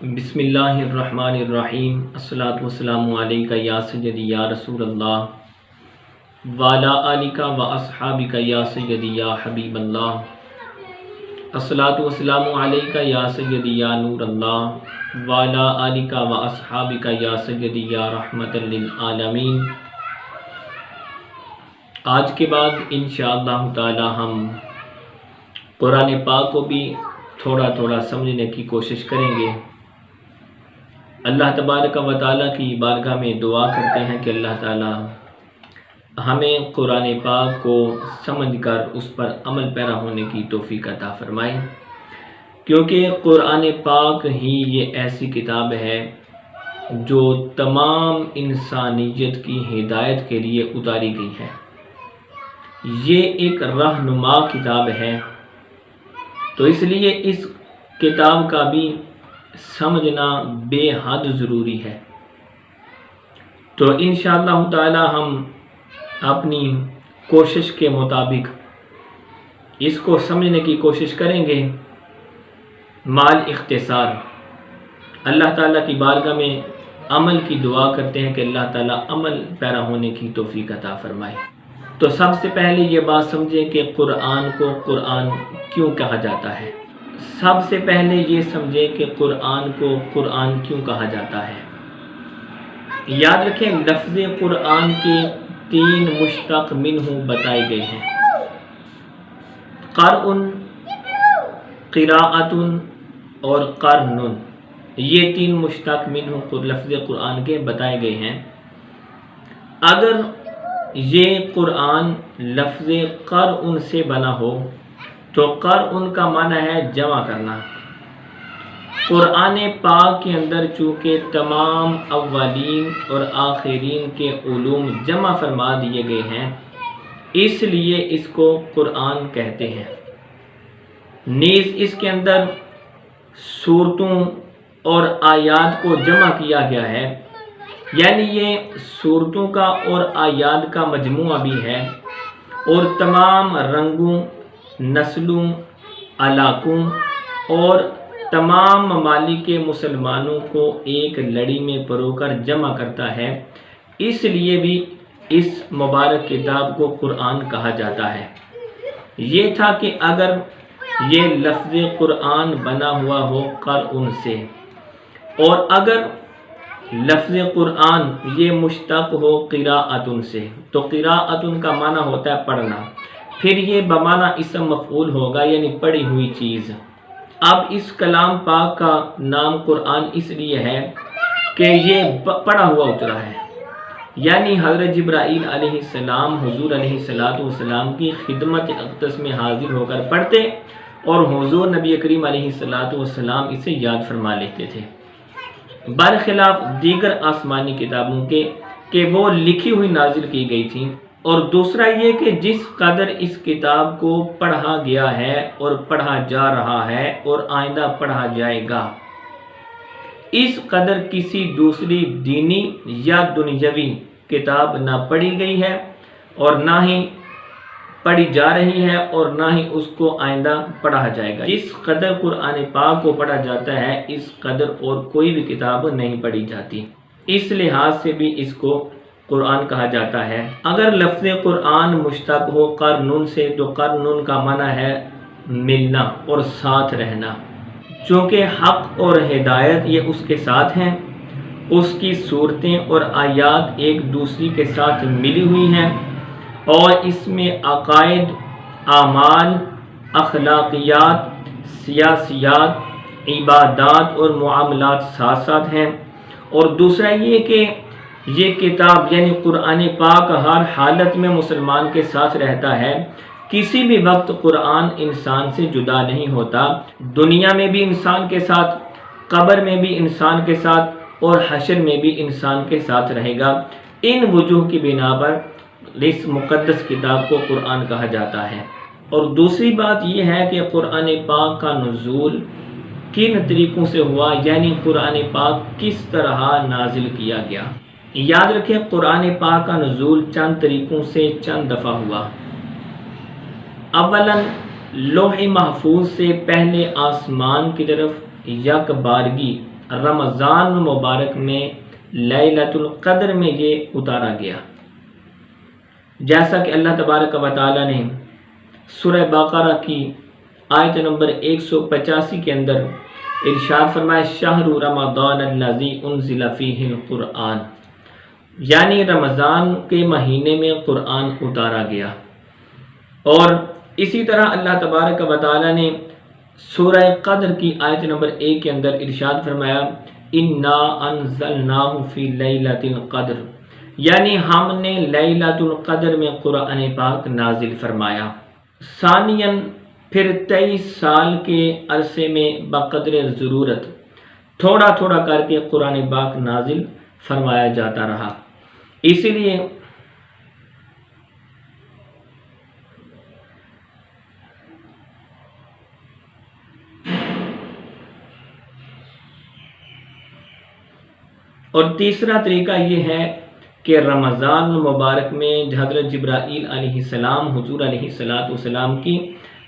بسم اللہ الرحمن الرحیم الصلاۃ والسلام علیکہ یا سیدی یا رسول اللہ وعلی آلک و اصحابک یا سیدی یا حبیب اللہ الصلاۃ والسلام علیکہ یا سیدی یا نور اللہ وعلی آلک و اصحابک یا سیدی یا رحمت للعالمین۔ آج کے بعد انشاءاللہ تعالی ہم قرآن پاک کو بھی تھوڑا تھوڑا سمجھنے کی کوشش کریں گے۔ اللہ تبارک و تعالیٰ کی بارگاہ میں دعا کرتے ہیں کہ اللہ تعالیٰ ہمیں قرآن پاک کو سمجھ کر اس پر عمل پیرا ہونے کی توفیق عطا فرمائے، کیونکہ قرآن پاک ہی یہ ایسی کتاب ہے جو تمام انسانیت کی ہدایت کے لیے اتاری گئی ہے۔ یہ ایک رہنما کتاب ہے، تو اس لیے اس کتاب کا بھی سمجھنا بے حد ضروری ہے۔ تو انشاءاللہ تعالی ہم اپنی کوشش کے مطابق اس کو سمجھنے کی کوشش کریں گے مال اختصار۔ اللہ تعالیٰ کی بارگاہ میں عمل کی دعا کرتے ہیں کہ اللہ تعالیٰ عمل پیرا ہونے کی توفیق عطا فرمائے۔ تو سب سے پہلے یہ بات سمجھیں کہ قرآن کو قرآن کیوں کہا جاتا ہے۔ سب سے پہلے یہ سمجھیں کہ قرآن کو قرآن کیوں کہا جاتا ہے۔ یاد رکھیں لفظ قرآن کے 3 مشتق منہ بتائے گئے ہیں، قرء، قراءۃ اور قرن۔ یہ 3 مشتق منہ لفظ قرآن کے بتائے گئے ہیں۔ اگر یہ قرآن لفظ قرء سے بنا ہو تو قرء کا معنی ہے جمع کرنا۔ قرآن پاک کے اندر چونکہ تمام اولین اور آخرین کے علوم جمع فرما دیے گئے ہیں، اس لیے اس کو قرآن کہتے ہیں۔ نیز اس کے اندر سورتوں اور آیات کو جمع کیا گیا ہے، یعنی یہ سورتوں کا اور آیات کا مجموعہ بھی ہے، اور تمام رنگوں، نسلوں، علاقوں اور تمام ممالک کے مسلمانوں کو ایک لڑی میں پرو کر جمع کرتا ہے۔ اس لیے بھی اس مبارک کتاب کو قرآن کہا جاتا ہے۔ یہ تھا کہ اگر یہ لفظ قرآن بنا ہوا ہو قرآن سے، اور اگر لفظ قرآن یہ مشتق ہو قراءۃ سے، تو قراءۃ کا معنی ہوتا ہے پڑھنا، پھر یہ بمعنی اسم مفعول ہوگا، یعنی پڑھی ہوئی چیز۔ اب اس کلام پاک کا نام قرآن اس لیے ہے کہ یہ پڑھا ہوا اترا ہے، یعنی حضرت جبرائیل علیہ السلام حضور علیہ السلام کی خدمت اقدس میں حاضر ہو کر پڑھتے، اور حضور نبی کریم علیہ السلام اسے یاد فرما لیتے تھے، برخلاف دیگر آسمانی کتابوں کے کہ وہ لکھی ہوئی نازل کی گئی تھیں۔ اور دوسرا یہ کہ جس قدر اس کتاب کو پڑھا گیا ہے اور پڑھا جا رہا ہے اور آئندہ پڑھا جائے گا، اس قدر کسی دوسری دینی یا دنیاوی کتاب نہ پڑھی گئی ہے، اور نہ ہی پڑھی جا رہی ہے، اور نہ ہی اس کو آئندہ پڑھا جائے گا۔ جس قدر قرآن پاک کو پڑھا جاتا ہے، اس قدر اور کوئی بھی کتاب نہیں پڑھی جاتی۔ اس لحاظ سے بھی اس کو قرآن کہا جاتا ہے۔ اگر لفظ قرآن مشتق ہو قرن سے، تو قرن کا معنی ہے ملنا اور ساتھ رہنا۔ چونکہ حق اور ہدایت یہ اس کے ساتھ ہیں، اس کی صورتیں اور آیات ایک دوسری کے ساتھ ملی ہوئی ہیں، اور اس میں عقائد، اعمال، اخلاقیات، سیاسیات، عبادات اور معاملات ساتھ ساتھ ہیں۔ اور دوسرا یہ کہ یہ کتاب یعنی قرآن پاک ہر حالت میں مسلمان کے ساتھ رہتا ہے، کسی بھی وقت قرآن انسان سے جدا نہیں ہوتا، دنیا میں بھی انسان کے ساتھ، قبر میں بھی انسان کے ساتھ، اور حشر میں بھی انسان کے ساتھ رہے گا۔ ان وجوہ کی بنا پر اس مقدس کتاب کو قرآن کہا جاتا ہے۔ اور دوسری بات یہ ہے کہ قرآن پاک کا نزول کن طریقوں سے ہوا، یعنی قرآن پاک کس طرح نازل کیا گیا۔ یاد رکھیں قرآن پاک کا نزول چند طریقوں سے چند دفعہ ہوا۔ اولا لوح محفوظ سے پہلے آسمان کی طرف یک بارگی رمضان مبارک میں لیلۃ القدر میں یہ اتارا گیا، جیسا کہ اللہ تبارک و تعالی نے سورہ بقرہ کی آیت نمبر 185 کے اندر ارشاد فرمایا شہر رمضان الذی انزل فیہ القرآن، یعنی رمضان کے مہینے میں قرآن اتارا گیا۔ اور اسی طرح اللہ تبارک و تعالی نے سورہ قدر کی آیت نمبر 1 کے اندر ارشاد فرمایا انا انزلناہ فی لیلۃ القدر، یعنی ہم نے لیلۃ القدر میں قرآن پاک نازل فرمایا۔ ثانیاً پھر 23 سال کے عرصے میں بقدر ضرورت تھوڑا تھوڑا کر کے قرآن پاک نازل فرمایا جاتا رہا، اسی لیے اور تیسرا طریقہ یہ ہے کہ رمضان مبارک میں حضرت جبرائیل علیہ السلام حضور علیہ السلام کی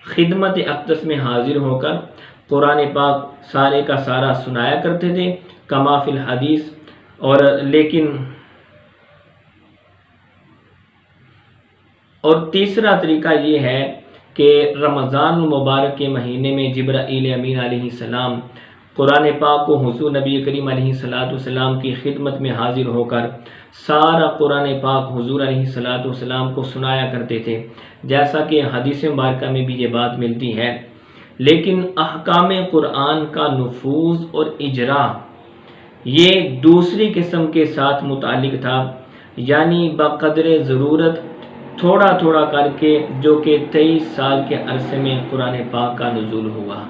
خدمت اقدس میں حاضر ہو کر قرآن پاک سارے کا سارا سنایا کرتے تھے کما فی الحدیث۔ اور تیسرا طریقہ یہ ہے کہ رمضان مبارک کے مہینے میں جبرائیل امین علیہ السلام قرآن پاک کو حضور نبی کریم علیہ السلام کی خدمت میں حاضر ہو کر سارا قرآن پاک حضور علیہ السلام کو سنایا کرتے تھے، جیسا کہ حدیث مبارکہ میں بھی یہ بات ملتی ہے۔ لیکن احکام قرآن کا نفوذ اور اجرا یہ دوسری قسم کے ساتھ متعلق تھا، یعنی بقدر ضرورت تھوڑا تھوڑا کر کے، جو کہ 23 سال کے عرصے میں قرآن پاک کا نزول ہوا۔